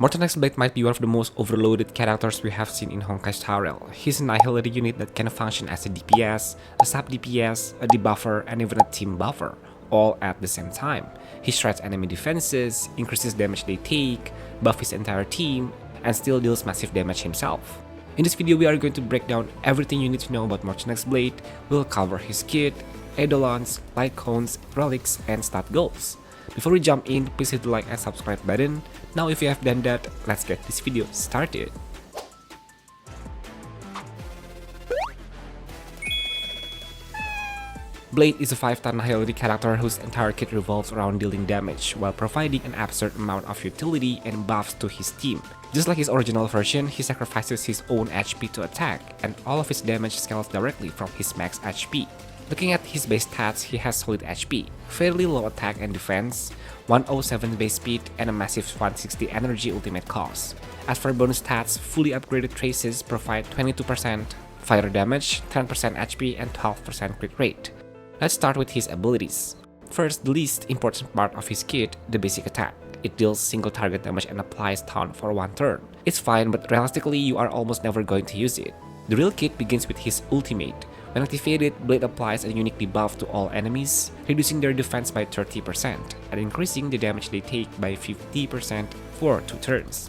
Mortenax Blade might be one of the most overloaded characters we have seen in Honkai Star Rail. He's an annihilator unit that can function as a DPS, a sub DPS, a debuffer, and even a team buffer, all at the same time. He shreds enemy defenses, increases damage they take, buffs his entire team, and still deals massive damage himself. In this video, we are going to break down everything you need to know about Mortenax Blade. We'll cover his kit, eidolons, lightcones, relics, and stat goals. Before we jump in, please hit the like and subscribe button. Now if you have done that, let's get this video started. Blade is a 5-star annihilator character whose entire kit revolves around dealing damage, while providing an absurd amount of utility and buffs to his team. Just like his original version, he sacrifices his own HP to attack, and all of his damage scales directly from his max HP. Looking at his base stats, he has solid HP, fairly low attack and defense, 107 base speed, and a massive 160 energy ultimate cost. As for bonus stats, fully upgraded traces provide 22% fire damage, 10% HP, and 12% crit rate. Let's start with his abilities. First, the least important part of his kit, the basic attack. It deals single target damage and applies taunt for one turn. It's fine, but realistically you are almost never going to use it. The real kit begins with his ultimate. When activated, Blade applies a unique debuff to all enemies, reducing their defense by 30% and increasing the damage they take by 50% for 2 turns.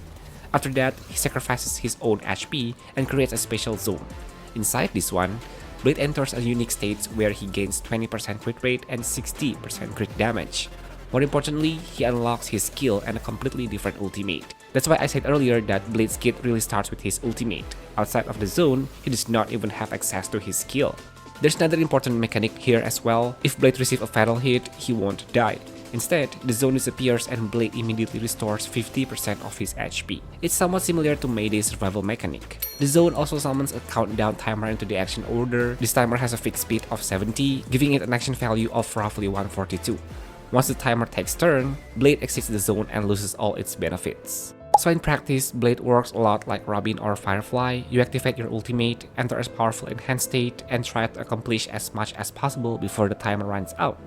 After that, he sacrifices his own HP and creates a special zone. Inside this one, Blade enters a unique state where he gains 20% crit rate and 60% crit damage. More importantly, he unlocks his skill and a completely different ultimate. That's why I said earlier that Blade's kit really starts with his ultimate. Outside of the zone, he does not even have access to his skill. There's another important mechanic here as well. If Blade receives a fatal hit, he won't die. Instead, the zone disappears and Blade immediately restores 50% of his HP. It's somewhat similar to Mayday's survival mechanic. The zone also summons a countdown timer into the action order. This timer has a fixed speed of 70, giving it an action value of roughly 142. Once the timer takes turn, Blade exits the zone and loses all its benefits. So in practice, Blade works a lot like Robin or Firefly. You activate your ultimate, enter a powerful enhanced state, and try to accomplish as much as possible before the timer runs out.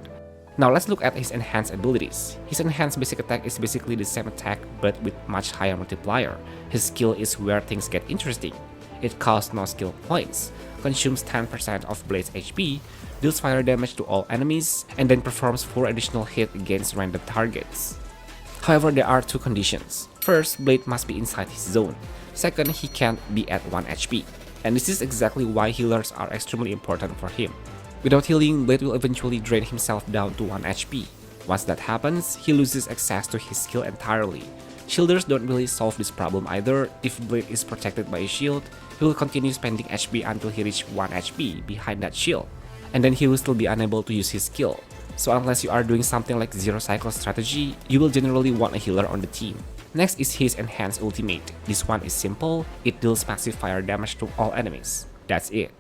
Now let's look at his enhanced abilities. His enhanced basic attack is basically the same attack but with much higher multiplier. His skill is where things get interesting. It costs no skill points, consumes 10% of Blade's HP, deals fire damage to all enemies, and then performs 4 additional hits against random targets. However, there are 2 conditions. First, Blade must be inside his zone. Second, he can't be at 1 HP. And this is exactly why healers are extremely important for him. Without healing, Blade will eventually drain himself down to 1 HP. Once that happens, he loses access to his skill entirely. Shielders don't really solve this problem either. If Blade is protected by a shield, he will continue spending HP until he reaches 1 HP behind that shield. And then he will still be unable to use his skill. So unless you are doing something like zero cycle strategy, you will generally want a healer on the team. Next is his enhanced ultimate. This one is simple, it deals massive fire damage to all enemies. That's it.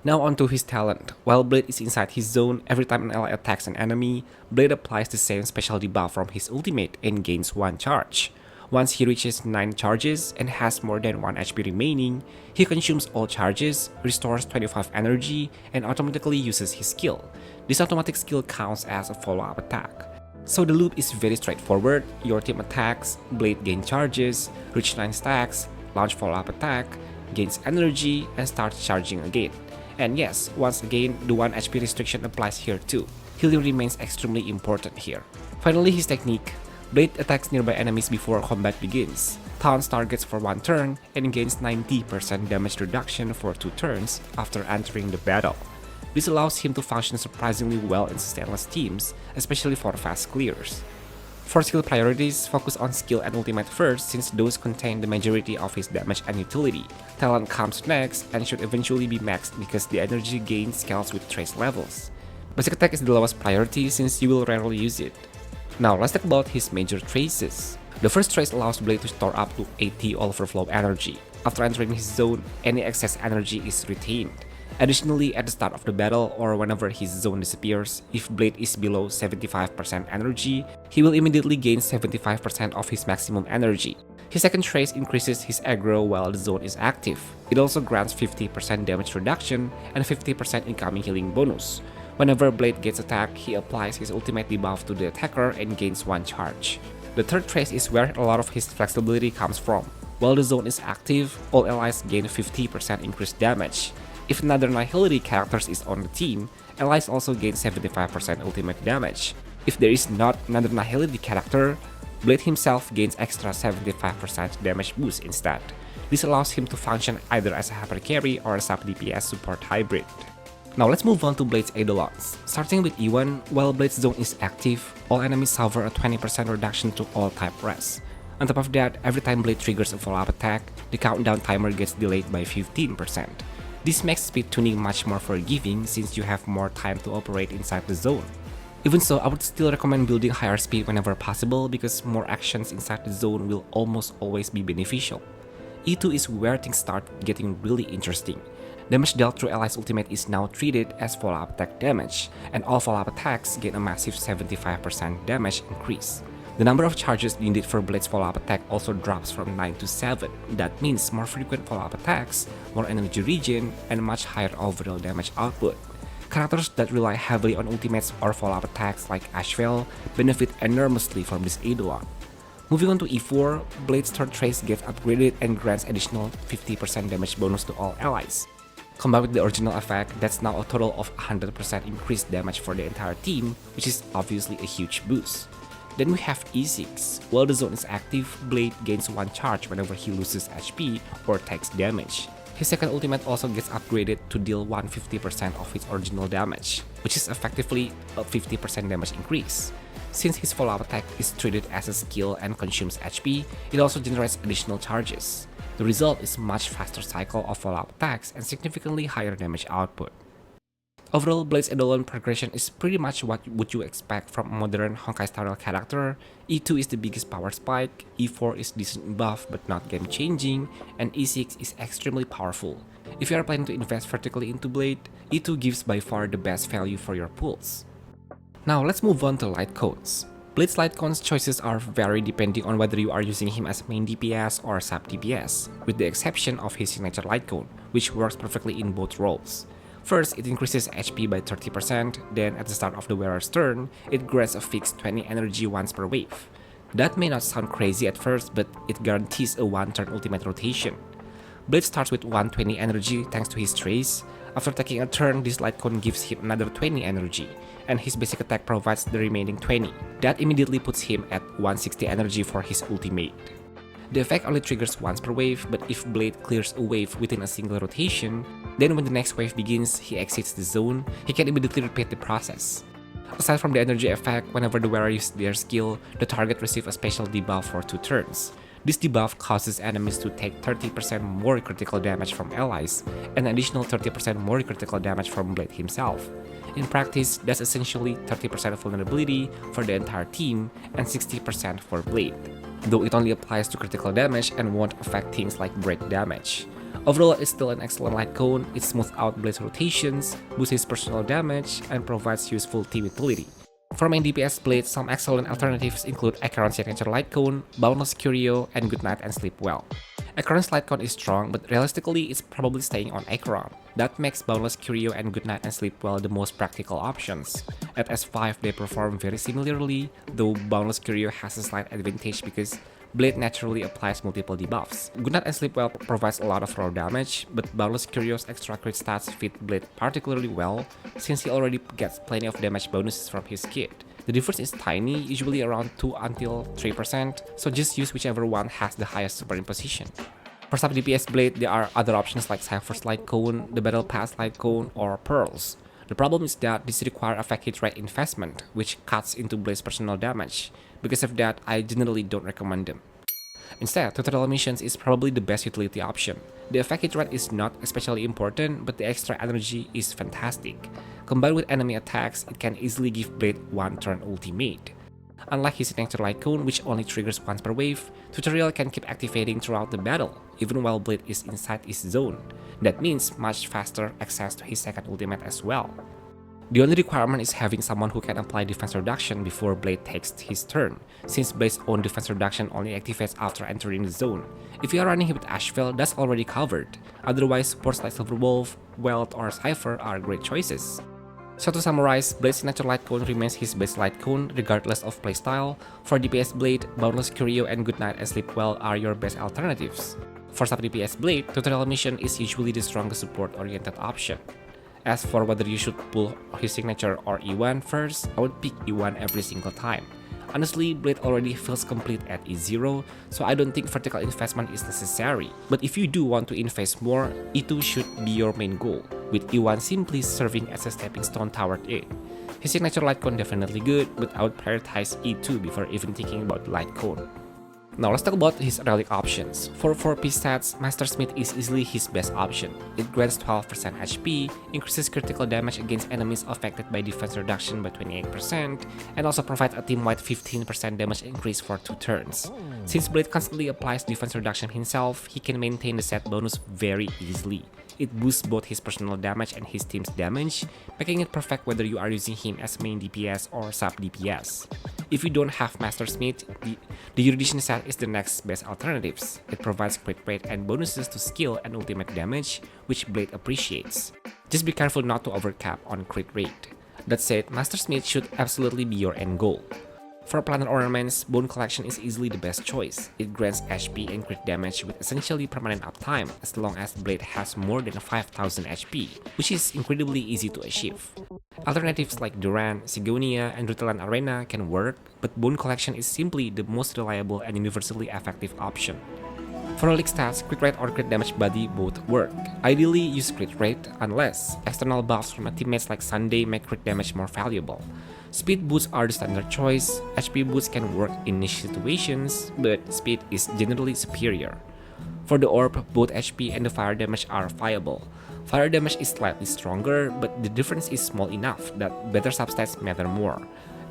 Now onto his talent. While Blade is inside his zone, every time an ally attacks an enemy, Blade applies the same special debuff from his ultimate and gains 1 charge. Once he reaches 9 charges and has more than 1 HP remaining, he consumes all charges, restores 25 energy, and automatically uses his skill. This automatic skill counts as a follow-up attack. So the loop is very straightforward. Your team attacks, Blade gains charges, reach 9 stacks, launch follow-up attack, gains energy, and starts charging again. And yes, once again, the 1 HP restriction applies here too. Healing remains extremely important here. Finally, his technique. Blade attacks nearby enemies before combat begins, taunts targets for 1 turn, and gains 90% damage reduction for 2 turns after entering the battle. This allows him to function surprisingly well in sustainless teams, especially for fast clears. For skill priorities, focus on skill and ultimate first since those contain the majority of his damage and utility. Talent comes next and should eventually be maxed because the energy gain scales with trace levels. Basic attack is the lowest priority since you will rarely use it. Now let's talk about his major traces. The first trace allows Blade to store up to 80 overflow energy. After entering his zone, any excess energy is retained. Additionally, at the start of the battle or whenever his zone disappears, if Blade is below 75% energy, he will immediately gain 75% of his maximum energy. His second trace increases his aggro while the zone is active. It also grants 50% damage reduction and 50% incoming healing bonus. Whenever Blade gets attacked, he applies his ultimate debuff to the attacker and gains 1 charge. The third trace is where a lot of his flexibility comes from. While the zone is active, all allies gain 50% increased damage. If another Nihility character is on the team, allies also gain 75% ultimate damage. If there is not another Nihility character, Blade himself gains extra 75% damage boost instead. This allows him to function either as a hyper carry or a sub DPS support hybrid. Now let's move on to Blade's eidolons. Starting with E1, while Blade's zone is active, all enemies suffer a 20% reduction to all type res. On top of that, every time Blade triggers a follow-up attack, the countdown timer gets delayed by 15%. This makes speed tuning much more forgiving since you have more time to operate inside the zone. Even so, I would still recommend building higher speed whenever possible because more actions inside the zone will almost always be beneficial. E2 is where things start getting really interesting. Damage dealt through allies' ultimate is now treated as follow-up attack damage, and all follow-up attacks gain a massive 75% damage increase. The number of charges needed for Blade's follow-up attack also drops from 9 to 7. That means more frequent follow-up attacks, more energy regen, and much higher overall damage output. Characters that rely heavily on ultimates or follow-up attacks like Ashvale benefit enormously from this eidolon. Moving on to E4, Blade's third trace gets upgraded and grants additional 50% damage bonus to all allies. Combined with the original effect, that's now a total of 100% increased damage for the entire team, which is obviously a huge boost. Then we have E6. While the zone is active, Blade gains 1 charge whenever he loses HP or takes damage. His second ultimate also gets upgraded to deal 150% of his original damage, which is effectively a 50% damage increase. Since his follow-up attack is treated as a skill and consumes HP, it also generates additional charges. The result is much faster cycle of follow-up attacks and significantly higher damage output. Overall, Blade's eidolon progression is pretty much what would you expect from a modern Honkai Star Rail character. E2 is the biggest power spike, E4 is decent buff but not game changing, and E6 is extremely powerful. If you are planning to invest vertically into Blade, E2 gives by far the best value for your pools. Now let's move on to lightcones. Blade's lightcones choices are vary depending on whether you are using him as main DPS or sub DPS, with the exception of his signature lightcone, which works perfectly in both roles. First, it increases HP by 30%, then at the start of the wearer's turn, it grants a fixed 20 energy once per wave. That may not sound crazy at first, but it guarantees a 1-turn ultimate rotation. Blade starts with 120 energy thanks to his trace. After taking a turn, this lightcone gives him another 20 energy, and his basic attack provides the remaining 20. That immediately puts him at 160 energy for his ultimate. The effect only triggers once per wave, but if Blade clears a wave within a single rotation, then when the next wave begins, he exits the zone, he can immediately repeat the process. Aside from the energy effect, whenever the wearer uses their skill, the target receives a special debuff for 2 turns. This debuff causes enemies to take 30% more critical damage from allies, and an additional 30% more critical damage from Blade himself. In practice, that's essentially 30% vulnerability for the entire team and 60% for Blade, though it only applies to critical damage and won't affect things like break damage. Overall, it's still an excellent lightcone. It smooths out Blade's rotations, boosts his personal damage, and provides useful team utility. For main DPS Blade, some excellent alternatives include Acheron's signature lightcone, Boundless Curio, and Goodnight and Sleep Well. Acheron's lightcone is strong, but realistically it's probably staying on Acheron. That makes Boundless Curio and Goodnight and Sleep Well the most practical options. At S5 they perform very similarly, though Boundless Curio has a slight advantage because Blade naturally applies multiple debuffs. Goodnight and Sleep Well provides a lot of raw damage, but Boundless Curio's extra crit stats fit Blade particularly well since he already gets plenty of damage bonuses from his kit. The difference is tiny, usually around 2 until 3%, so just use whichever one has the highest superimposition. For sub DPS Blade, there are other options like Cypher's Lightcone, the Battle Pass Lightcone, or Pearls. The problem is that these require effect hit rate investment, which cuts into Blade's personal damage. Because of that, I generally don't recommend them. Instead, tutorial missions is probably the best utility option. The effect hit rate is not especially important, but the extra energy is fantastic. Combined with enemy attacks, it can easily give Blade 1-turn ultimate. Unlike his signature Lightcone, which only triggers once per wave, tutorial can keep activating throughout the battle, even while Blade is inside his zone. That means much faster access to his second ultimate as well. The only requirement is having someone who can apply defense reduction before Blade takes his turn, since Blade's own defense reduction only activates after entering the zone. If you are running with Ashvale, that's already covered. Otherwise, supports like Silverwolf, Welt, or Cypher are great choices. So to summarize, Blade's signature Lightcone remains his best Lightcone regardless of playstyle. For DPS Blade, Boundless Curio and Good Night and Sleep Well are your best alternatives. For sub DPS Blade, Tutorial Mission is usually the strongest support-oriented option. As for whether you should pull his signature or E1 first, I would pick E1 every single time. Honestly, Blade already feels complete at E0, so I don't think vertical investment is necessary. But if you do want to invest more, E2 should be your main goal, with E1 simply serving as a stepping stone toward it. His signature Lightcone definitely good, but I would prioritize E2 before even thinking about Lightcone. Now let's talk about his relic options. For 4-piece stats, Master Smith is easily his best option. It grants 12% HP, increases critical damage against enemies affected by defense reduction by 28%, and also provides a team-wide 15% damage increase for 2 turns. Since Blade constantly applies defense reduction himself, he can maintain the set bonus very easily. It boosts both his personal damage and his team's damage, making it perfect whether you are using him as main DPS or sub DPS. If you don't have Master Smith, the Erudition set is the next best alternatives. It provides crit rate and bonuses to skill and ultimate damage, which Blade appreciates. Just be careful not to overcap on crit rate. That said, Master Smith should absolutely be your end goal. For planar ornaments, Bone Collection is easily the best choice. It grants HP and crit damage with essentially permanent uptime as long as Blade has more than 5000 HP, which is incredibly easy to achieve. Alternatives like Duran, Sigonia, and Rutelan Arena can work, but Bone Collection is simply the most reliable and universally effective option. For relic stats, crit rate or crit damage body both work. Ideally, use crit rate unless external buffs from teammates like Sunday make crit damage more valuable. Speed boosts are the standard choice. HP boosts can work in niche situations, but speed is generally superior. For the orb, both HP and the fire damage are viable. Fire damage is slightly stronger, but the difference is small enough that better substats matter more.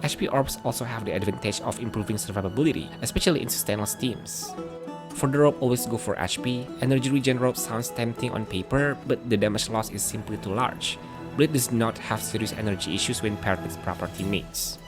HP orbs also have the advantage of improving survivability, especially in sustainless teams. For the rope, always go for HP. Energy regen rope sounds tempting on paper, but the damage loss is simply too large. Blade does not have serious energy issues when paired with proper teammates.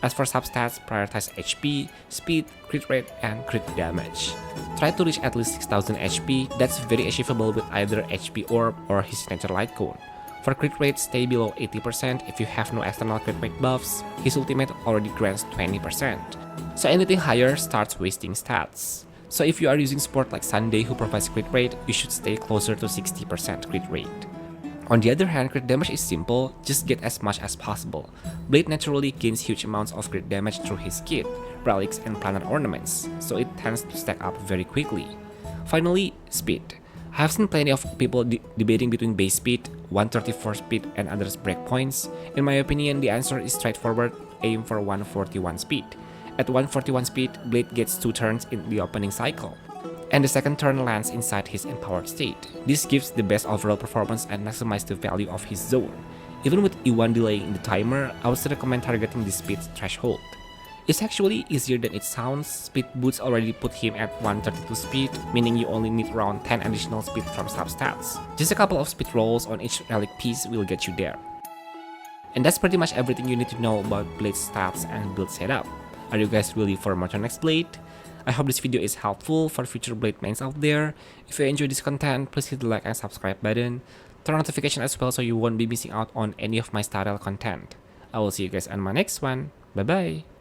As for substats, prioritize HP, speed, crit rate, and crit damage. Try to reach at least 6000 HP, that's very achievable with either HP Orb or his signature Lightcone. For crit rate, stay below 80% if you have no external crit rate buffs. His ultimate already grants 20%. So anything higher starts wasting stats. So if you are using support like Sunday who provides crit rate, you should stay closer to 60% crit rate. On the other hand, crit damage is simple, just get as much as possible. Blade naturally gains huge amounts of crit damage through his kit, relics, and planar ornaments, so it tends to stack up very quickly. Finally, speed. I have seen plenty of people debating between base speed, 134 speed, and others breakpoints. In my opinion, the answer is straightforward, aim for 141 speed. At 141 speed, Blade gets 2 turns in the opening cycle, and the second turn lands inside his empowered state. This gives the best overall performance and maximizes the value of his zone. Even with E1 delaying the timer, I would still recommend targeting the speed threshold. It's actually easier than it sounds. Speed boots already put him at 132 speed, meaning you only need around 10 additional speed from substats. Just a couple of speed rolls on each relic piece will get you there. And that's pretty much everything you need to know about Blade's stats and build setup. Are you guys ready for Mortenax Blade? I hope this video is helpful for future Blade mains out there. If you enjoy this content, please hit the like and subscribe button. Turn on notification as well so you won't be missing out on any of my Star Rail content. I will see you guys on my next one. Bye bye!